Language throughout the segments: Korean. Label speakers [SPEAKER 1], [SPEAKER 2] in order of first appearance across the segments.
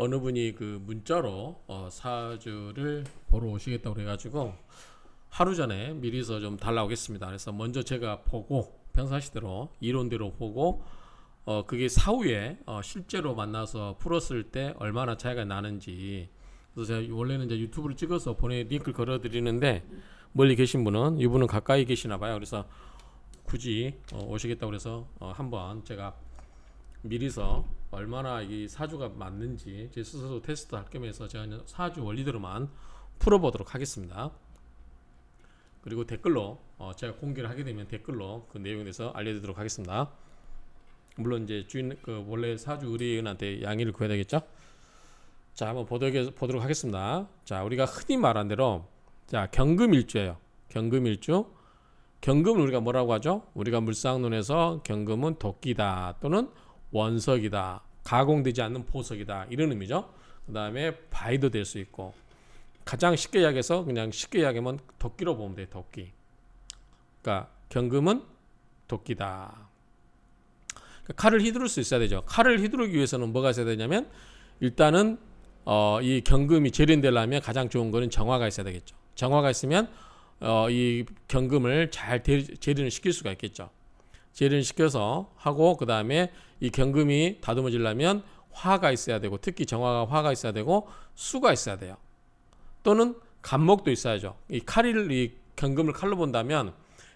[SPEAKER 1] 어느 분이 그 문자로 사주를 보러 오시겠다고 그래가지고 하루 전에 미리서 좀 달라고 했습니다. 그래서 먼저 제가 보고 평상시대로 이론대로 보고 그게 사후에 실제로 만나서 풀었을 때 얼마나 차이가 나는지. 그래서 제가 원래는 이제 유튜브를 찍어서 링크를 걸어드리는데 멀리 계신 분은 이분은 가까이 계시나 봐요. 그래서 굳이 오시겠다고 그래서 한번 제가 미리서 얼마나 이 사주가 맞는지 제 스스로 테스트할 겸해서 제가 사주 원리대로만 풀어보도록 하겠습니다. 그리고 댓글로 제가 공개를 하게 되면 댓글로 그 내용에 대해서 알려드리도록 하겠습니다. 물론 이제 주인 원래 사주 의뢰인한테 양해를 구해야 되겠죠. 자, 한번 보도록 하겠습니다. 자, 우리가 흔히 말한 대로 자, 경금일주예요. 경금일주. 경금은 우리가 뭐라고 하죠? 우리가 물상론에서 경금은 도끼다 또는 원석이다, 가공되지 않는 보석이다, 이런 의미죠. 그 다음에 바위도 될 수 있고, 가장 쉽게 이야기해서 그냥 쉽게 이야기하면 도끼로 보면 돼요. 도끼. 그러니까 경금은 도끼다. 그러니까 칼을 휘두를 수 있어야 되죠. 칼을 휘두르기 위해서는 뭐가 있어야 되냐면 일단은 이 경금이 재련되려면 가장 좋은 거는 정화가 있어야 되겠죠. 정화가 있으면 이 경금을 잘 재련을 시킬 수가 있겠죠. 재련을 시켜서 하고, 그 다음에 이 경금이 다듬어지려면 화가 있어야 되고, 특히 정화가 화가 있어야 되고 수가 있어야 돼요. 또는 간목도 있어야죠. 이 경금을 칼로 본다면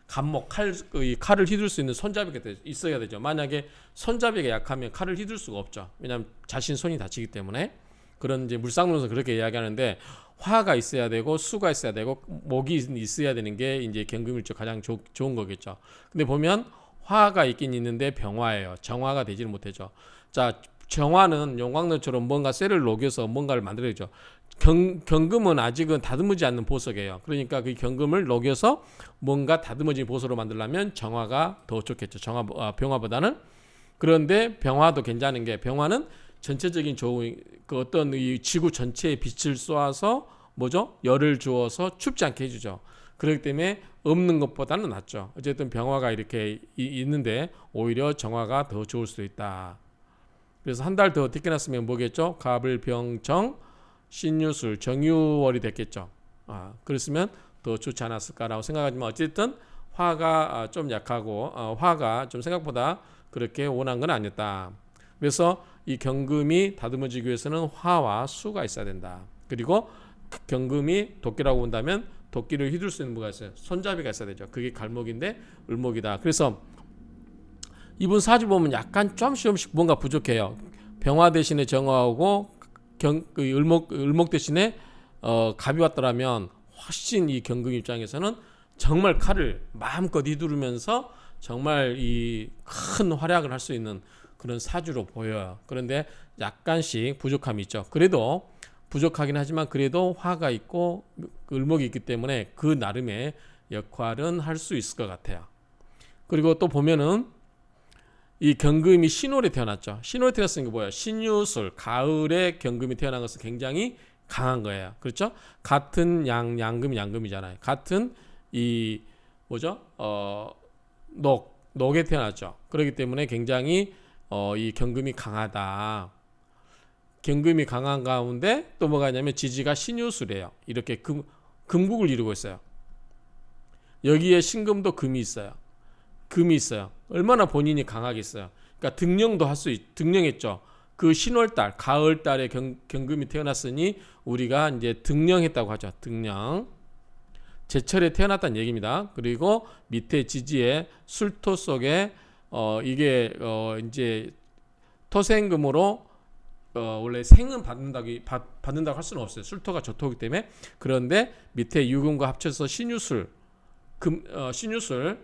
[SPEAKER 1] 간목, 이 칼을 휘둘 수 있는 손잡이가 있어야 되죠. 만약에 손잡이가 약하면 칼을 휘둘 수가 없죠. 왜냐하면 자신 손이 다치기 때문에. 그런 이제 물상론에서 그렇게 이야기하는데, 화가 있어야 되고 수가 있어야 되고 목이 있어야 되는 게 이제 경금일주 가장 좋은 거겠죠. 근데 보면 화가 있긴 있는데 병화예요. 정화가 되지는 못하죠. 자, 정화는 용광로처럼 뭔가 쇠를 녹여서 뭔가를 만들어야죠. 경금은 아직은 다듬어지지 않는 보석이에요. 그러니까 그 경금을 녹여서 뭔가 다듬어진 보석으로 만들려면 정화가 더 좋겠죠. 병화보다는. 그런데 병화도 괜찮은 게, 병화는 전체적인 좋은 그 어떤 이 지구 전체에 빛을 쏘아서 뭐죠? 열을 주어서 춥지 않게 해주죠. 그렇기 때문에 없는 것보다는 낫죠. 어쨌든 병화가 이렇게 있는데 오히려 정화가 더 좋을 수도 있다. 그래서 한 달 더 띠껴놨으면 뭐겠죠? 갑을병정 신유술 정유월이 됐겠죠. 그랬으면 더 좋지 않았을까라고 생각하지만 어쨌든 화가 좀 약하고 화가 좀 생각보다 그렇게 원한 건 아니었다. 그래서 이 경금이 다듬어지기 위해서는 화와 수가 있어야 된다. 그리고 경금이 도끼라고 본다면 도끼를 휘둘 수 있는 뭐가 있어요? 손잡이가 있어야 되죠. 그게 갈목인데 을목이다. 그래서 이분 사주 보면 약간 좀씩 뭔가 부족해요. 병화 대신에 정화하고 을목 대신에 갑이 왔더라면 훨씬 이 경금 입장에서는 정말 칼을 마음껏 휘두르면서 정말 이 큰 활약을 할 수 있는 그런 사주로 보여요. 그런데 약간씩 부족함이 있죠. 그래도 부족하긴 하지만 그래도 화가 있고 을목이 있기 때문에 그 나름의 역할은 할 수 있을 것 같아요. 그리고 또 보면은 이 경금이 신월에 태어났죠. 신월에 태어났으니까 뭐예요? 신유술, 가을에 경금이 태어난 것은 굉장히 강한 거예요. 그렇죠? 같은 양금이 양금이잖아요. 같은 이 뭐죠? 녹에 태어났죠. 그렇기 때문에 굉장히 이 경금이 강하다. 경금이 강한 가운데 또 뭐가 있냐면 지지가 신유술이에요. 이렇게 금국을 이루고 있어요. 여기에 신금도 금이 있어요. 금이 있어요. 얼마나 본인이 강하겠어요. 그러니까 등령했죠. 그 신월달, 가을달에 경금이 태어났으니 우리가 이제 등령했다고 하죠. 등령. 제철에 태어났다는 얘기입니다. 그리고 밑에 지지에 술토 속에 이게 이제 토생금으로 원래 생은 받는다고 할 수는 없어요. 술토가 저토기 때문에. 그런데 밑에 유금과 합쳐서 신유술, 신유술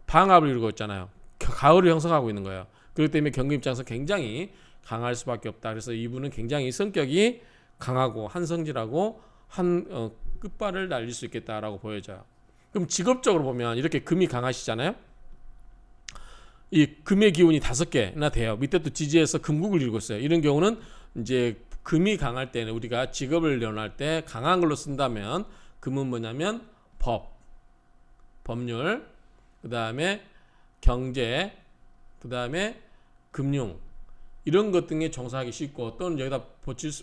[SPEAKER 1] 방합을 이루고 있잖아요. 가을을 형성하고 있는 거예요. 그렇기 때문에 경금 입장에서 굉장히 강할 수밖에 없다. 그래서 이분은 굉장히 성격이 강하고 한성질하고 끝발을 날릴 수 있겠다라고 보여져요. 그럼 직업적으로 보면 이렇게 금이 강하시잖아요. 이 금의 기운이 5개나 돼요. 밑에 또 지지에서 금국을 이루고 있어요. 이런 경우는 이제 금이 강할 때는 우리가 직업을 연할 때 강한 걸로 쓴다면 금은 뭐냐면 법률, 그 다음에 경제, 그 다음에 금융, 이런 것 등에 종사하기 쉽고 또는 여기다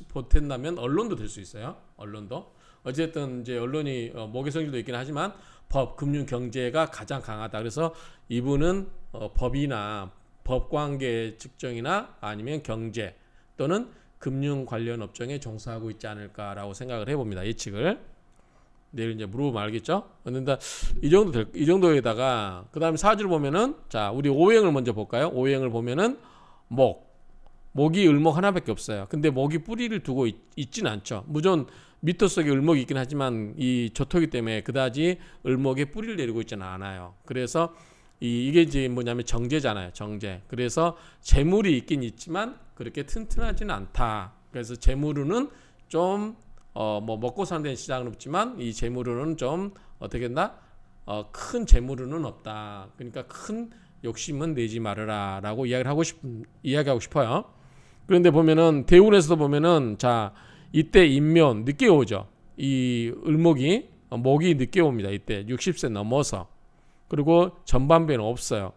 [SPEAKER 1] 보탠다면 언론도 될 수 있어요. 언론도. 어쨌든 이제 언론이 모계 성질도 있긴 하지만 법, 금융, 경제가 가장 강하다. 그래서 이분은 법이나 법관계 직종이나 아니면 경제 또는 금융 관련 업종에 종사하고 있지 않을까라고 생각을 해봅니다. 예측을. 내일 이제 물어보면 알겠죠? 그런데 이 정도에다가 그 다음에 사주를 보면은 자 우리 오행을 먼저 볼까요? 오행을 보면은 목이 을목 하나밖에 없어요. 근데 목이 뿌리를 두고 있지는 않죠. 물론 미터 속에 을목이 있긴 하지만 이 조토기 때문에 그다지 을목에 뿌리를 내리고 있지는 않아요. 그래서 이게 이제 뭐냐면 정제잖아요. 정제. 그래서 재물이 있긴 있지만 그렇게 튼튼하지는 않다. 그래서 재물은 좀 뭐 먹고 사는 데는 시장은 없지만 이 재물은 좀 어떻게 했나? 큰 재물은 없다. 그러니까 큰 욕심은 내지 말아라라고 이야기하고 싶어요. 그런데 보면은 대운에서도 보면은 자 이때 인묘 늦게 오죠. 이 을목이 목이 늦게 옵니다. 이때 60세 넘어서 그리고 전반배는 없어요.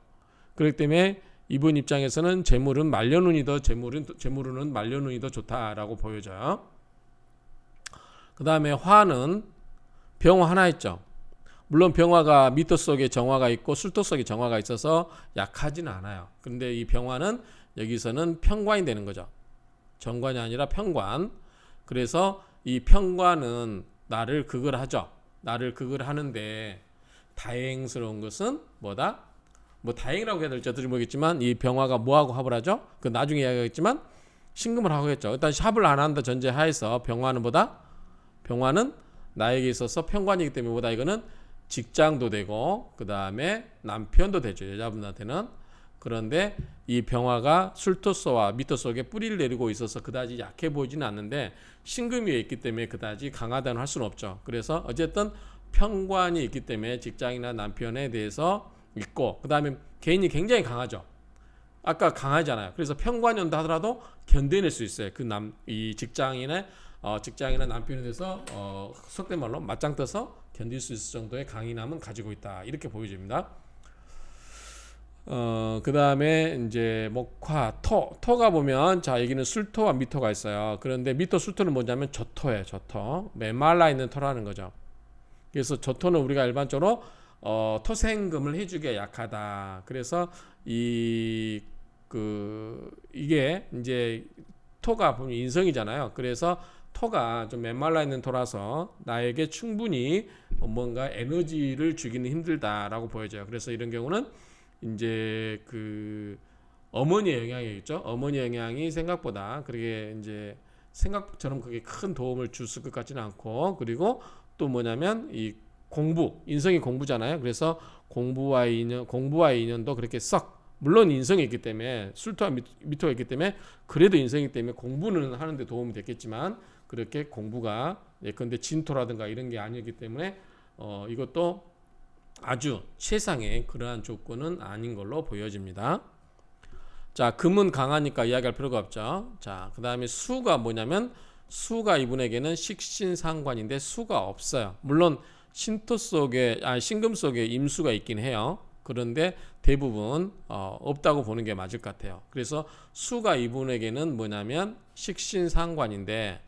[SPEAKER 1] 그렇기 때문에 이분 입장에서는 재물은 말년운이 더 재물운은 말년운이 더 좋다라고 보여져요. 그 다음에 화는 병화 하나 있죠. 물론 병화가 미터 속에 정화가 있고 술토 속에 정화가 있어서 약하지는 않아요. 그런데 이 병화는 여기서는 편관이 되는 거죠. 정관이 아니라 편관. 그래서 이 편관은 나를 극을 하죠. 나를 극을 하는데 다행스러운 것은 뭐다? 뭐 다행이라고 해야 될지 어떨지 모르겠지만 이 병화가 뭐하고 합을 하죠? 그 나중에 이야기하겠지만 신금을 하고 했죠. 일단 합을 안 한다 전제하에서 병화는 뭐다? 병화는 나에게 있어서 편관이기 때문에 뭐다 이거는 직장도 되고 그 다음에 남편도 되죠. 여자분한테는. 그런데 이 병화가 술토소와 미토 속에 뿌리를 내리고 있어서 그다지 약해 보이지는 않는데 신금이 있기 때문에 그다지 강하다는 할 수는 없죠. 그래서 어쨌든 편관이 있기 때문에 직장이나 남편에 대해서 있고 그 다음에 개인이 굉장히 강하죠. 아까 강하잖아요. 그래서 편관이 온다 하더라도 견뎌낼 수 있어요. 이 직장이나 남편에 대해서 속된 말로 맞짱 떠서 견딜 수 있을 정도의 강인함은 가지고 있다. 이렇게 보여집니다. 그 다음에 이제 목화, 토가 보면 자 여기는 술토와 미토가 있어요. 그런데 미토, 술토는 뭐냐면 저토예요. 저토. 메말라 있는 토라는 거죠. 그래서 저토는 우리가 일반적으로 토생금을 해주기가 약하다. 그래서 이게 이제 토가 보면 인성이잖아요. 그래서 토가 좀 메말라 있는 토라서 나에게 충분히 뭔가 에너지를 주기는 힘들다라고 보여져요. 그래서 이런 경우는 이제 그 어머니의 영향이겠죠. 어머니 영향이 생각보다 그렇게 이제 생각처럼 그게 큰 도움을 줄 것 같지는 않고 그리고 또 뭐냐면 이 인성이 공부잖아요. 그래서 공부와의 인연도 그렇게 썩 물론 인성이 있기 때문에 술토와 미토가 있기 때문에 그래도 인성이기 때문에 공부는 하는데 도움이 됐겠지만 그렇게 공부가 예컨대 진토라든가 이런 게 아니기 때문에 이것도 아주 최상의 그러한 조건은 아닌 걸로 보여집니다. 자, 금은 강하니까 이야기할 필요가 없죠. 자, 그 다음에 수가 뭐냐면 수가 이분에게는 식신상관인데 수가 없어요. 물론 신금 속에 임수가 있긴 해요. 그런데 대부분 없다고 보는 게 맞을 것 같아요. 그래서 수가 이분에게는 뭐냐면 식신상관인데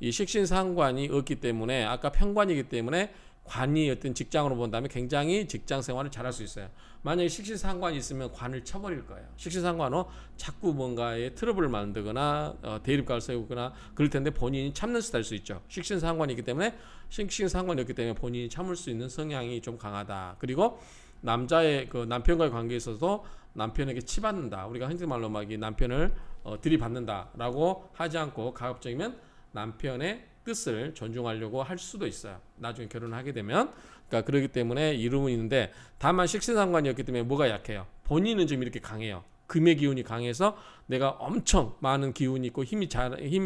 [SPEAKER 1] 이 식신상관이 없기 때문에 아까 편관이기 때문에 관이 어떤 직장으로 본다면 굉장히 직장 생활을 잘할 수 있어요. 만약에 식신상관이 있으면 관을 쳐버릴 거예요. 식신상관은 자꾸 뭔가에 트러블을 만들거나 대립각을 세우거나 그럴 텐데 본인이 참는 스타일 수 있죠. 식신상관이기 때문에 식신상관이었기 때문에 본인이 참을 수 있는 성향이 좀 강하다. 그리고 남자의 그 남편과의 관계에 있어서 남편에게 치받는다. 우리가 흔히 말로 막 이 남편을 들이받는다라고 하지 않고 가급적이면 남편의 뜻을 존중하려고 할 수도 있어요. 나중에 결혼을 하게 되면. 그러니까 그렇기 때문에 이름은 있는데 다만 식신상관이었기 때문에 뭐가 약해요. 본인은 좀 이렇게 강해요. 금의 기운이 강해서 내가 엄청 많은 기운이 있고 힘이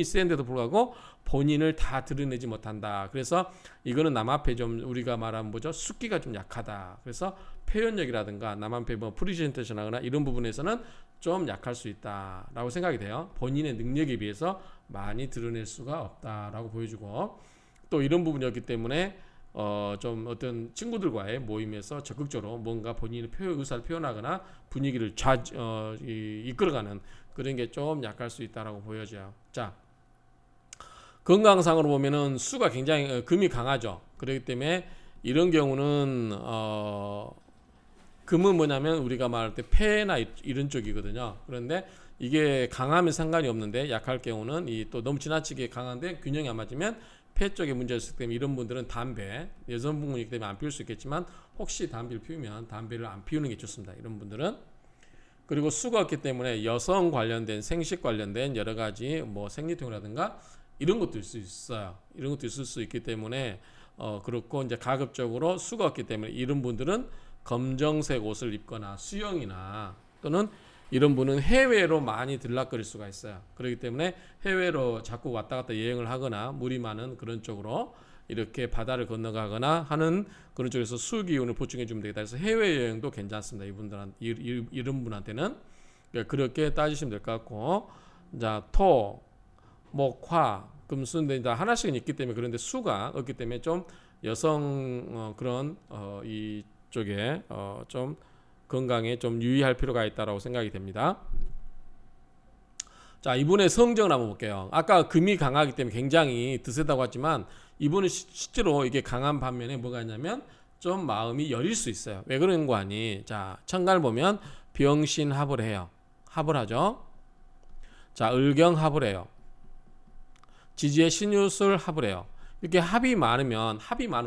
[SPEAKER 1] 센데도 불구하고 본인을 다 드러내지 못한다. 그래서 이거는 남 앞에 좀 우리가 말하면 뭐죠? 숙기가 좀 약하다. 그래서 표현력이라든가 남 앞에 뭐 프리젠테이션하거나 이런 부분에서는 좀 약할 수 있다라고 생각이 돼요. 본인의 능력에 비해서 많이 드러낼 수가 없다라고 보여주고 또 이런 부분이었기 때문에 좀 어떤 친구들과의 모임에서 적극적으로 뭔가 본인의 의사를 표현하거나 분위기를 이끌어가는 그런 게 좀 약할 수 있다라고 보여져요. 자, 건강상으로 보면은 수가 굉장히 금이 강하죠. 그렇기 때문에 이런 경우는 금은 뭐냐면 우리가 말할 때 폐나 이런 쪽이거든요. 그런데 이게 강하면 상관이 없는데 약할 경우는 이 또 너무 지나치게 강한데 균형이 안 맞으면 폐 쪽에 문제가 있기 때문에 이런 분들은 담배, 여성분이기 때문에 안 피울 수 있겠지만 혹시 담배를 피우면 담배를 안 피우는 게 좋습니다. 이런 분들은. 그리고 수가 없기 때문에 여성 관련된 생식 관련된 여러 가지 뭐 생리통이라든가 이런 것도 있을 수 있어요. 이런 것도 있을 수 있기 때문에 그렇고 이제 가급적으로 수가 없기 때문에 이런 분들은 검정색 옷을 입거나 수영이나 또는 이런 분은 해외로 많이 들락거릴 수가 있어요. 그렇기 때문에 해외로 자꾸 왔다 갔다 여행을 하거나 물이 많은 그런 쪽으로 이렇게 바다를 건너가거나 하는 그런 쪽에서 수 기운을 보충해 주면 되겠다. 그래서 해외 여행도 괜찮습니다. 이런 분한테는 그렇게 따지시면 될 것 같고, 자, 토, 목, 화, 금, 수인데 이제 하나씩은 있기 때문에 그런데 수가 없기 때문에 좀 여성 그런 이쪽에 좀 건강에 좀 유의할 필요가 있다라고 생각이 됩니다. 자, 이분의 성정을 한번 볼게요. 아까 금이 강하기 때문에 굉장히 드세다고 했지만 이분은 실제로 이게 강한 반면에 뭐가 있냐면 좀 마음이 여릴 수 있어요. 왜 그런 거 아니? 자, 천간을 보면 병신합을 해요. 합을 하죠. 자, 을경합을 해요. 지지의 신유술 합을 해요. 이렇게 합이 많으면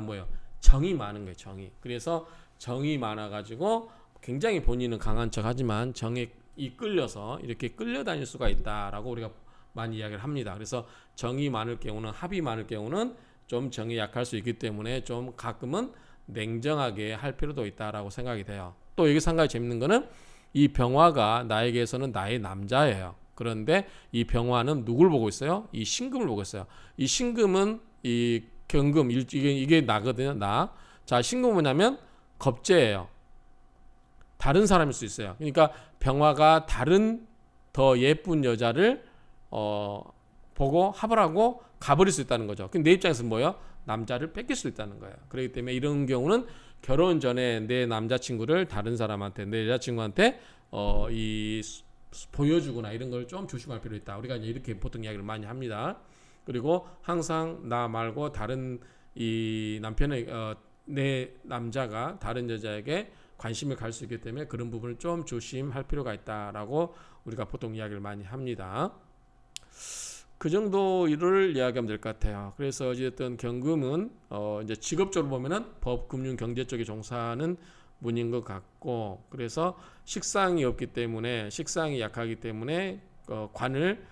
[SPEAKER 1] 뭐예요? 정이 많은 거예요. 정이. 그래서 정이 많아가지고 굉장히 본인은 강한 척하지만 정에 이끌려서 이렇게 끌려다닐 수가 있다라고 우리가 많이 이야기를 합니다. 그래서 정이 많을 경우는 합이 많을 경우는 좀 정이 약할 수 있기 때문에 좀 가끔은 냉정하게 할 필요도 있다라고 생각이 돼요. 또 여기 상당히 재밌는 거는 이 병화가 나에게서는 나의 남자예요. 그런데 이 병화는 누굴 보고 있어요? 이 신금을 보고 있어요. 이 신금은 이 경금 이게 나거든요. 나. 자, 신금은 뭐냐면 겁재예요. 다른 사람일 수 있어요. 그러니까 병화가 다른 더 예쁜 여자를 보고 합을 하고 가버릴 수 있다는 거죠. 근데 내 입장에서는 뭐예요? 남자를 뺏길 수 있다는 거예요. 그렇기 때문에 이런 경우는 결혼 전에 내 남자친구를 다른 사람한테 내 여자친구한테 보여주거나 이런 걸 좀 조심할 필요 있다. 우리가 이렇게 보통 이야기를 많이 합니다. 그리고 항상 나 말고 다른 이 남편의 내 남자가 다른 여자에게 관심을 갈 수 있기 때문에 그런 부분을 좀 조심할 필요가 있다라고 우리가 보통 이야기를 많이 합니다. 그 정도를 이야기하면 될 것 같아요. 그래서 어쨌든 경금은 이제 직업적으로 보면은 법, 금융, 경제 쪽에 종사하는 분인 것 같고, 그래서 식상이 없기 때문에 식상이 약하기 때문에 관을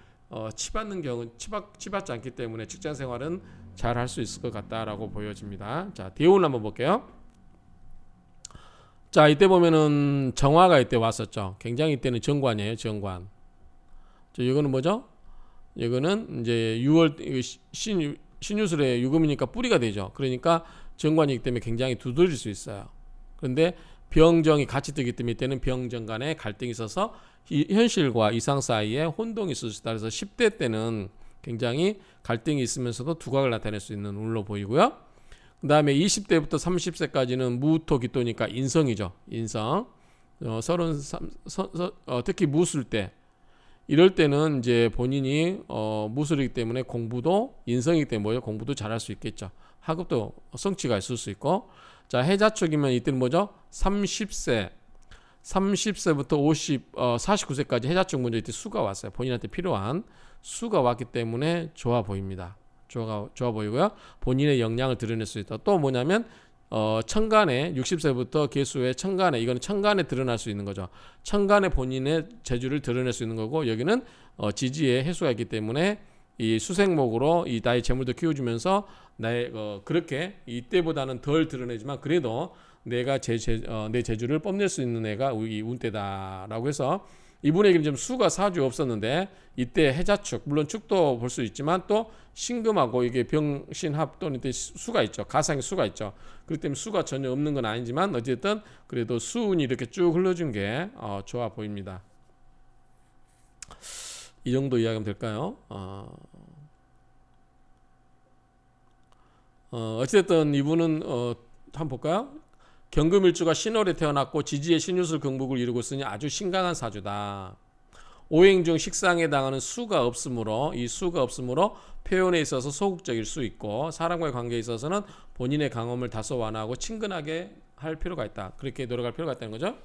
[SPEAKER 1] 치받는 경우 치받지 않기 때문에 직장 생활은 잘 할 수 있을 것 같다라고 보여집니다. 자, 대운을 한번 볼게요. 자, 이때 보면은 정화가 이때 왔었죠. 굉장히 이때는 정관이에요, 정관. 자, 이거는 뭐죠? 이거는 이제 6월 신유술의 유금이니까 뿌리가 되죠. 그러니까 정관이기 때문에 굉장히 두드릴 수 있어요. 그런데 병정이 같이 뜨기 때문에 이때는 병정 간에 갈등이 있어서 현실과 이상 사이에 혼동이 있을 수 있다. 그래서 10대 때는 굉장히 갈등이 있으면서도 두각을 나타낼 수 있는 운으로 보이고요. 그 다음에 20대부터 30세까지는 무토 기토니까 인성이죠. 인성. 33, 특히 무술 때 이럴 때는 이제 본인이 무술이기 때문에 공부도 인성이기 때문에 공부도 잘할 수 있겠죠. 학업도 성취가 있을 수 있고, 자, 해자축이면 이때는 뭐죠? 30세부터 49세까지 해자축 먼저 이때 수가 왔어요. 본인한테 필요한 수가 왔기 때문에 좋아 보입니다. 좋아 보이고요. 본인의 역량을 드러낼 수 있다. 또 뭐냐면 천간에 60세부터 개수의 천간에 이거는 천간에 드러날 수 있는 거죠. 천간에 본인의 재주를 드러낼 수 있는 거고 여기는 지지에 해수가 있기 때문에 이 수생목으로 이 나의 재물도 키워주면서 나의 그렇게 이때보다는 덜 드러내지만 그래도 내가 내 재주를 뽐낼 수 있는 애가 이 운때다라고 해서 이분에게는 좀 수가 사주 없었는데 이때 해자축 물론 축도 볼 수 있지만 또 신금하고 이게 병신합 또는 이때 수가 있죠. 가상의 수가 있죠. 그렇기 때문에 수가 전혀 없는 건 아니지만 어쨌든 그래도 수운이 이렇게 쭉 흘러준 게 좋아 보입니다. 이 정도 이야기하면 될까요? 어쨌든 이분은 한번 볼까요? 경금일주가 신월에 태어났고 지지의 신유술 경복을 이루고 있으니 아주 신강한 사주다. 오행 중 식상에 해당하는 수가 없으므로 이 수가 없으므로 표현에 있어서 소극적일 수 있고 사람과의 관계에 있어서는 본인의 강함을 다소 완화하고 친근하게 할 필요가 있다. 그렇게 노력할 필요가 있다는 거죠.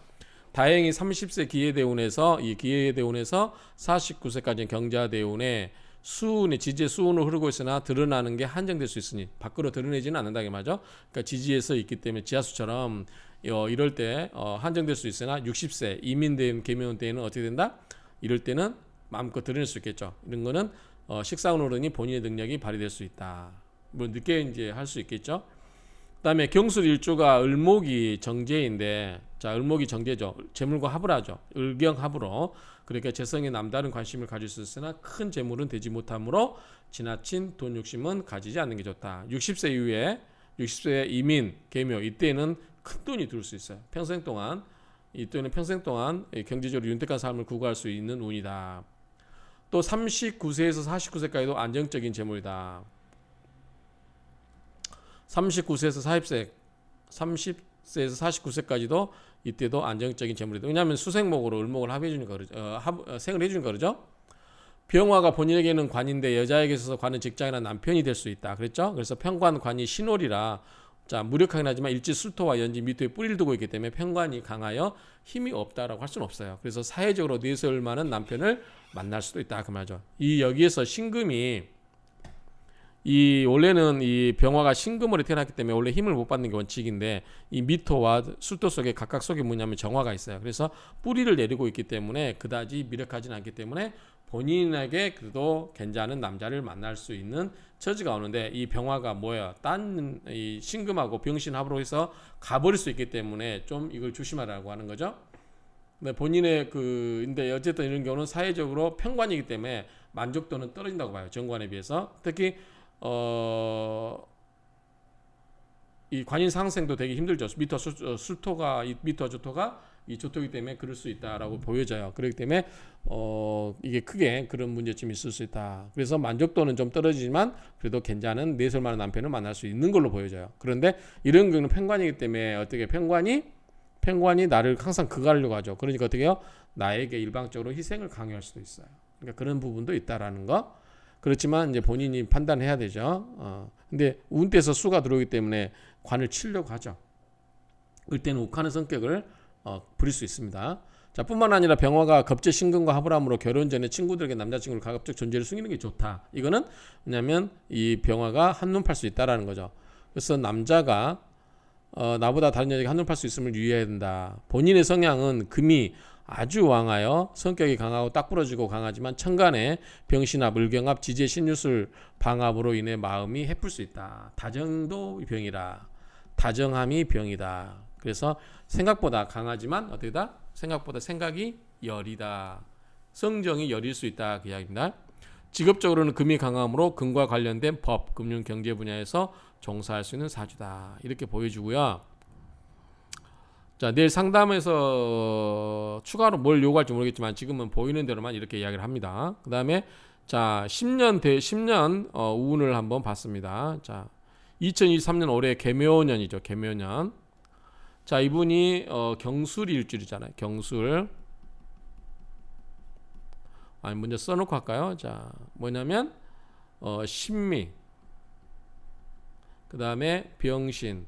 [SPEAKER 1] 다행히 30세 기해대운에서 이 기해대운에서 49세까지는 경자대운에 수운이 지지의 수운으로 흐르고 있으나 드러나는 게 한정될 수 있으니 밖으로 드러내지는 않는다 이 말이죠. 그러니까 지지에서 있기 때문에 지하수처럼 이럴 때 한정될 수 있으나 60세 이민대운 계묘운 때에는 어떻게 된다? 이럴 때는 마음껏 드러낼 수 있겠죠. 이런 거는 식상으로 흐르니 본인의 능력이 발휘될 수 있다. 뭐 늦게 이제 할 수 있겠죠. 그다음에 경술 일주가 을목이 정제인데 자 을목이 정제죠. 재물과 합을 하죠. 을경합으로 그러니까 재성에 남다른 관심을 가질 수 있으나 큰 재물은 되지 못하므로 지나친 돈 욕심은 가지지 않는 게 좋다. 60세 이후에 60세 이민 계묘 이때는 큰 돈이 들을 수 있어요. 평생 동안 이때는 평생 동안 경제적으로 윤택한 삶을 구가할 수 있는 운이다. 또 39세에서 49세까지도 안정적인 재물이다. 39세에서 40세, 30세에서 49세까지도 이때도 안정적인 재물이다. 왜냐하면 수생목으로 을목을 합해주는 거죠. 생을 해주는 거죠. 병화가 본인에게는 관인데 여자에게 있어서 관은 직장이나 남편이 될 수 있다. 그랬죠? 그래서 편관 관이 신월이라 자 무력하긴 하지만 일지 술토와 연지 미토에 뿌리를 두고 있기 때문에 편관이 강하여 힘이 없다라고 할 수는 없어요. 그래서 사회적으로 내세울 만한 남편을 만날 수도 있다 그 말이죠. 이 여기에서 신금이 이 원래는 이 병화가 신금으로 태어났기 때문에 원래 힘을 못 받는 게 원칙인데 이 미토와 술토 속에 각각 속에 뭐냐면 정화가 있어요. 그래서 뿌리를 내리고 있기 때문에 그다지 미력하지는 않기 때문에 본인에게 그래도 괜찮은 남자를 만날 수 있는 처지가 오는데 이 병화가 뭐예요? 딴 이 신금하고 병신합으로 해서 가버릴 수 있기 때문에 좀 이걸 조심하라고 하는 거죠. 근데 본인의 근데 어쨌든 이런 경우는 사회적으로 편관이기 때문에 만족도는 떨어진다고 봐요. 정관에 비해서. 특히 이 관인 상생도 되게 힘들죠. 미토 술토가 미토 조토가 이 조토이기 때문에 그럴 수 있다라고 보여져요. 그렇기 때문에 이게 크게 그런 문제점이 있을 수 있다. 그래서 만족도는 좀 떨어지지만 그래도 괜찮은 내설 만한 남편을 만날 수 있는 걸로 보여져요. 그런데 이런 경우는 편관이기 때문에 어떻게 편관이 나를 항상 그가려고 하죠. 그러니까 어떻게 해요? 나에게 일방적으로 희생을 강요할 수도 있어요. 그러니까 그런 부분도 있다라는 거. 그렇지만 이제 본인이 판단해야 되죠. 근데 운때에서 수가 들어오기 때문에 관을 치려고 하죠. 그때는 욱하는 성격을 부릴 수 있습니다. 자, 뿐만 아니라 병화가 겁제 신금과 합을 함으로 결혼 전에 친구들에게 남자친구를 가급적 존재를 숨기는 게 좋다. 이거는 왜냐하면 이 병화가 한눈 팔 수 있다라는 거죠. 그래서 남자가 나보다 다른 여자에게 한눈 팔 수 있음을 유의해야 된다. 본인의 성향은 금이 아주 왕하여 성격이 강하고 딱 부러지고 강하지만 천간에 병신합, 을경합, 지재, 신유술 방합으로 인해 마음이 해플 수 있다. 다정도 병이라. 다정함이 병이다. 그래서 생각보다 강하지만 어떻게다? 생각보다 생각이 열이다. 성정이 열일 수 있다. 그 이야기입니다. 직업적으로는 금이 강함으로 금과 관련된 법, 금융, 경제 분야에서 종사할 수 있는 사주다. 이렇게 보여주고요. 자, 내일 상담에서 추가로 뭘 요구할지 모르겠지만 지금은 보이는 대로만 이렇게 이야기를 합니다. 그 다음에 자 10년 운을 한번 봤습니다. 자 2023년 올해 계묘년이죠. 계묘년. 자 이분이 경술 일주일이잖아요. 경술. 먼저 써놓고 할까요? 자 뭐냐면 신미, 그 다음에 병신,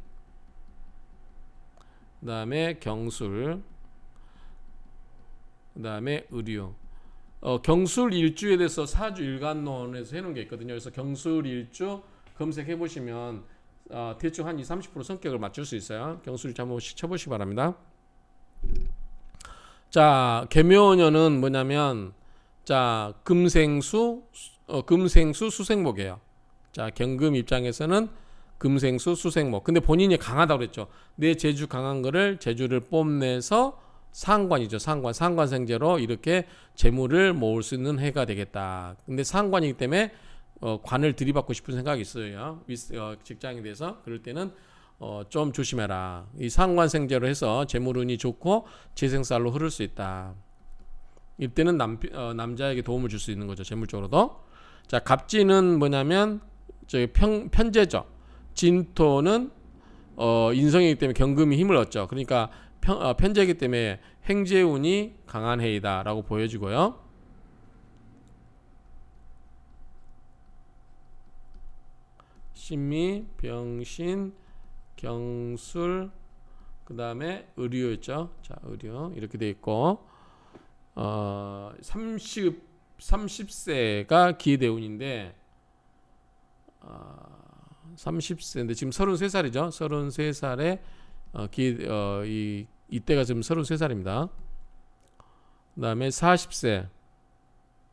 [SPEAKER 1] 그 다음에 경술, 그 다음에 의류. 경술 일주에 대해서 사주 일간론에서 해놓은 게 있거든요. 그래서 경술 일주 검색해 보시면 대충 한 20-30% 성격을 맞출 수 있어요. 경술 일주 한번 쳐보시기 바랍니다. 자 계묘년은 뭐냐면 자 금생수 수생목이에요. 자 경금 입장에서는 금생수 수생목. 근데 본인이 강하다고 그랬죠. 내 재주 강한 거를 재주를 뽐내서 상관이죠. 상관생재로 이렇게 재물을 모을 수 있는 해가 되겠다. 근데 상관이기 때문에 관을 들이받고 싶은 생각이 있어요. 직장에 대해서. 그럴 때는 좀 조심해라. 이 상관생재로 해서 재물운이 좋고 재생살로 흐를 수 있다. 이때는 남자에게 도움을 줄 수 있는 거죠. 재물적으로도. 자 갑진은 뭐냐면 저기 편재죠. 진토는 인성이기 때문에 경금이 힘을 얻죠. 그러니까 편제이기 때문에 행재운이 강한 해이다라고 보여지고요. 신미, 병신, 경술, 그 다음에 의류였죠. 자, 의류 이렇게 돼 있고 30세가 기대운인데 30세인데 지금 33살이죠. 33살에 이때가 지금 33살입니다. 그 다음에 40세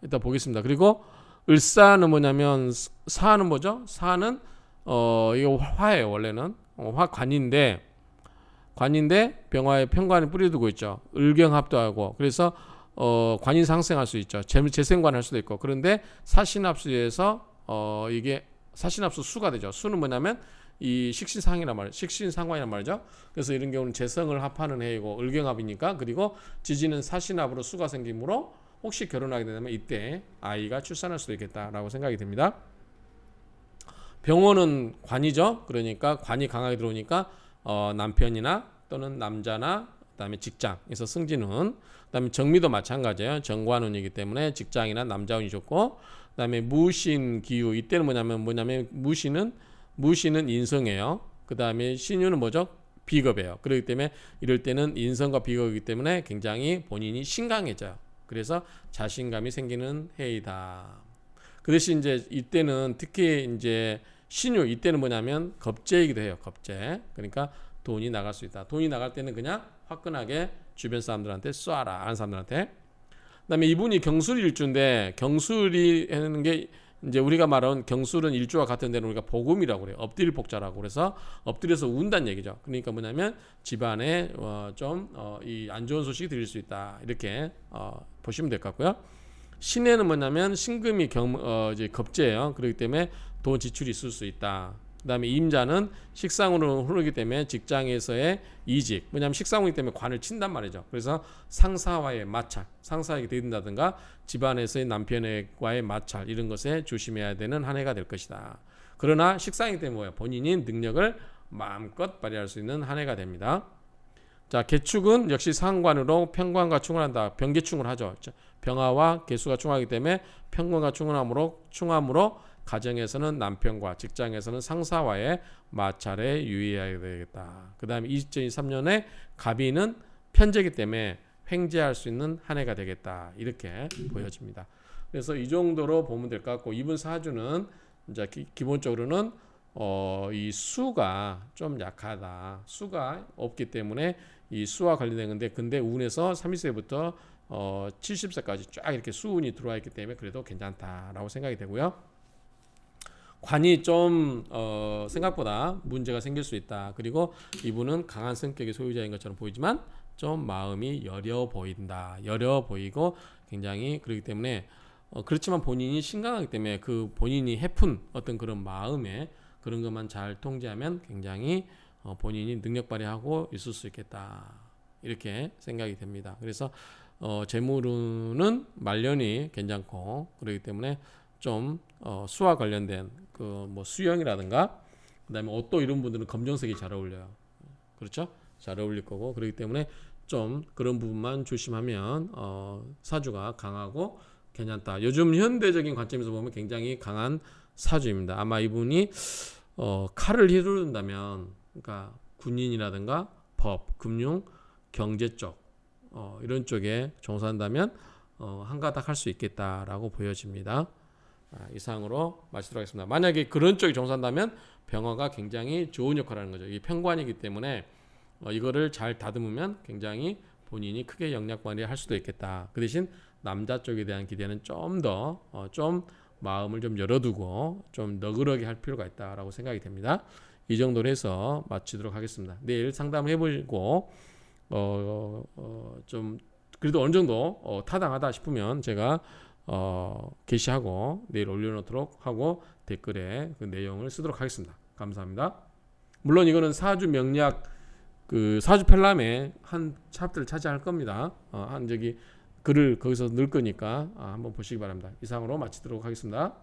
[SPEAKER 1] 이따 보겠습니다. 그리고 을사는 뭐냐면 사는 뭐죠? 사는 이거 화예요. 원래는 화관인데 병화에 편관을 뿌려두고 있죠. 을경합도 하고 그래서 관이 상생할 수 있죠. 재생관 할 수도 있고. 그런데 사신합수에서 이게 사신합수 수가 되죠. 수는 뭐냐면 이 식신상관이란 말이죠. 그래서 이런 경우는 재성을 합하는 해이고 을경합이니까. 그리고 지지는 사신합으로 수가 생기므로 혹시 결혼하게 되면 이때 아이가 출산할 수도 있겠다라고 생각이 됩니다. 병원은 관이죠. 그러니까 관이 강하게 들어오니까 남편이나 또는 남자나 그다음에 직장에서 승진운, 그다음에 정미도 마찬가지예요. 정관운이기 때문에 직장이나 남자운이 좋고, 그다음에 무신 기유 이때는 뭐냐면 무신은 인성이에요. 그다음에 신유는 뭐죠? 비겁이에요. 그렇기 때문에 이럴 때는 인성과 비겁이기 때문에 굉장히 본인이 신강해져요. 그래서 자신감이 생기는 해이다. 그 대신 이제 이때는 특히 이제 신유 이때는 뭐냐면 겁재이기도 해요. 겁재. 그러니까 돈이 나갈 수 있다. 돈이 나갈 때는 그냥 화끈하게 주변 사람들한테 쏴라. 아는 사람들한테. 그다음에 이분이 경술 일주인데 경술이 하는 게 이제 우리가 말하는 경술은 일주와 같은 데는 우리가 복음이라고 그래요. 엎드릴 복자라고 그래서 엎드려서 운다는 얘기죠. 그러니까 뭐냐면 집안에 이 안 좋은 소식이 들릴 수 있다. 이렇게 보시면 될 것 같고요. 신에는 뭐냐면 신금이 이제 겁재예요. 그렇기 때문에 돈 지출이 있을 수 있다. 그다음에 임자는 식상으로 흐르기 때문에 직장에서의 이직, 뭐냐면 식상이기 때문에 관을 친단 말이죠. 그래서 상사와의 마찰, 상사에게 대든다든가 집안에서의 남편과의 마찰 이런 것에 조심해야 되는 한 해가 될 것이다. 그러나 식상이기 때문에 뭐예요? 본인이 능력을 마음껏 발휘할 수 있는 한 해가 됩니다. 자, 개축은 역시 상관으로 편관과 충을한다. 병개충을 하죠. 병화와 개수가 충하기 때문에 편관과 충함으로 가정에서는 남편과 직장에서는 상사와의 마찰에 유의해야 되겠다. 그 다음에 2023년에 갑이는 편제이기 때문에 횡재할 수 있는 한 해가 되겠다. 이렇게 보여집니다. 그래서 이 정도로 보면 될 것 같고, 이분 사주는 이제 기본적으로는 이 수가 좀 약하다. 수가 없기 때문에 이 수와 관련된 건데, 근데 운에서 30세부터 70세까지 쫙 이렇게 수운이 들어와 있기 때문에 그래도 괜찮다라고 생각이 되고요. 관이 좀 생각보다 문제가 생길 수 있다. 그리고 이분은 강한 성격의 소유자인 것처럼 보이지만 좀 마음이 여려 보인다. 여려 보이고 굉장히 그렇기 때문에 그렇지만 본인이 신강하기 때문에 그 본인이 해픈 어떤 그런 마음에 그런 것만 잘 통제하면 굉장히 본인이 능력 발휘하고 있을 수 있겠다. 이렇게 생각이 됩니다. 그래서 재물은 말년이 괜찮고 그렇기 때문에 좀 수와 관련된 그 뭐 수영이라든가 그다음에 옷도 이런 분들은 검정색이 잘 어울려요. 그렇죠? 잘 어울릴 거고 그렇기 때문에 좀 그런 부분만 조심하면 사주가 강하고 괜찮다. 요즘 현대적인 관점에서 보면 굉장히 강한 사주입니다. 아마 이분이 칼을 휘두른다면 그러니까 군인이라든가 법, 금융, 경제 쪽 이런 쪽에 종사한다면 한가닥 할 수 있겠다라고 보여집니다. 이상으로 마치도록 하겠습니다. 만약에 그런 쪽에 종사한다면 병화가 굉장히 좋은 역할을 하는 거죠. 이 편관이기 때문에 이거를 잘 다듬으면 굉장히 본인이 크게 영향 발휘할 수도 있겠다. 그 대신 남자 쪽에 대한 기대는 좀 더 좀 마음을 좀 열어두고 좀 너그러게 할 필요가 있다라고 생각이 됩니다. 이 정도로 해서 마치도록 하겠습니다. 내일 상담을 해보고 좀 그래도 어느 정도 타당하다 싶으면 제가 게시하고 내일 올려놓도록 하고 댓글에 그 내용을 쓰도록 하겠습니다. 감사합니다. 물론 이거는 사주 명리학 그 사주 편람의 한 챕터를 차지할 겁니다. 한 글을 거기서 넣을 거니까 한번 보시기 바랍니다. 이상으로 마치도록 하겠습니다.